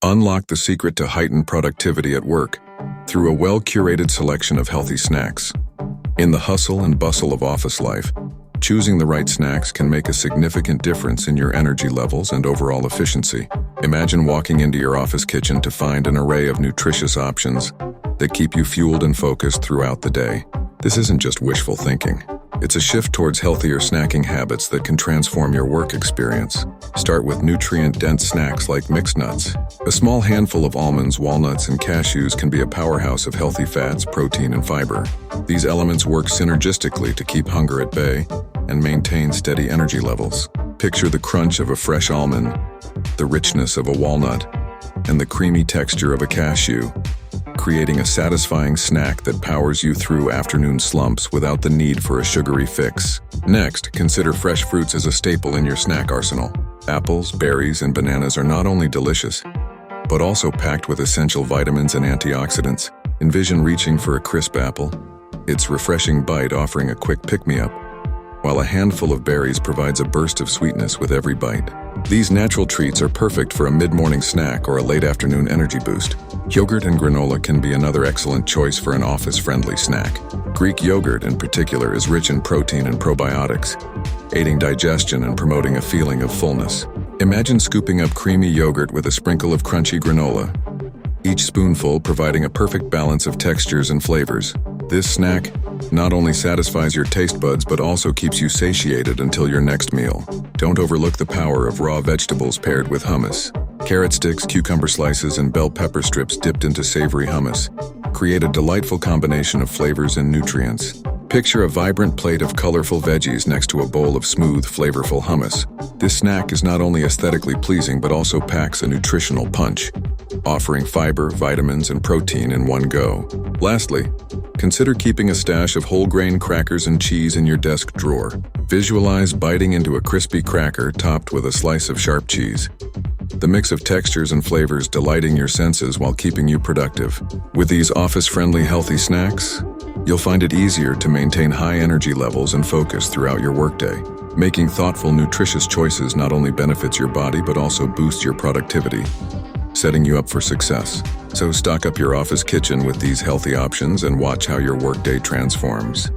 Unlock the secret to heightened productivity at work through a well-curated selection of healthy snacks. In the hustle and bustle of office life, choosing the right snacks can make a significant difference in your energy levels and overall efficiency. Imagine walking into your office kitchen to find an array of nutritious options that keep you fueled and focused throughout the day. This isn't just wishful thinking. It's a shift towards healthier snacking habits that can transform your work experience. Start with nutrient-dense snacks like mixed nuts. A small handful of almonds, walnuts, and cashews can be a powerhouse of healthy fats, protein, and fiber. These elements work synergistically to keep hunger at bay and maintain steady energy levels. Picture the crunch of a fresh almond, the richness of a walnut, and the creamy texture of a cashew, creating a satisfying snack that powers you through afternoon slumps without the need for a sugary fix. Next, consider fresh fruits as a staple in your snack arsenal. Apples, berries, and bananas are not only delicious, but also packed with essential vitamins and antioxidants. Envision reaching for a crisp apple, its refreshing bite offering a quick pick-me-up, while a handful of berries provides a burst of sweetness with every bite. These natural treats are perfect for a mid-morning snack or a late-afternoon energy boost. Yogurt and granola can be another excellent choice for an office-friendly snack. Greek yogurt, in particular, is rich in protein and probiotics, aiding digestion and promoting a feeling of fullness. Imagine scooping up creamy yogurt with a sprinkle of crunchy granola, each spoonful providing a perfect balance of textures and flavors. This snack not only satisfies your taste buds but also keeps you satiated until your next meal. Don't overlook the power of raw vegetables paired with hummus. Carrot sticks, cucumber slices, and bell pepper strips dipped into savory hummus create a delightful combination of flavors and nutrients. Picture a vibrant plate of colorful veggies next to a bowl of smooth, flavorful hummus. This snack is not only aesthetically pleasing but also packs a nutritional punch, offering fiber, vitamins, and protein in one go. Lastly, consider keeping a stash of whole grain crackers and cheese in your desk drawer. Visualize biting into a crispy cracker topped with a slice of sharp cheese. The mix of textures and flavors delighting your senses while keeping you productive. With these office-friendly healthy snacks, you'll find it easier to maintain high energy levels and focus throughout your workday. Making thoughtful, nutritious choices not only benefits your body but also boosts your productivity, setting you up for success. So stock up your office kitchen with these healthy options and watch how your workday transforms.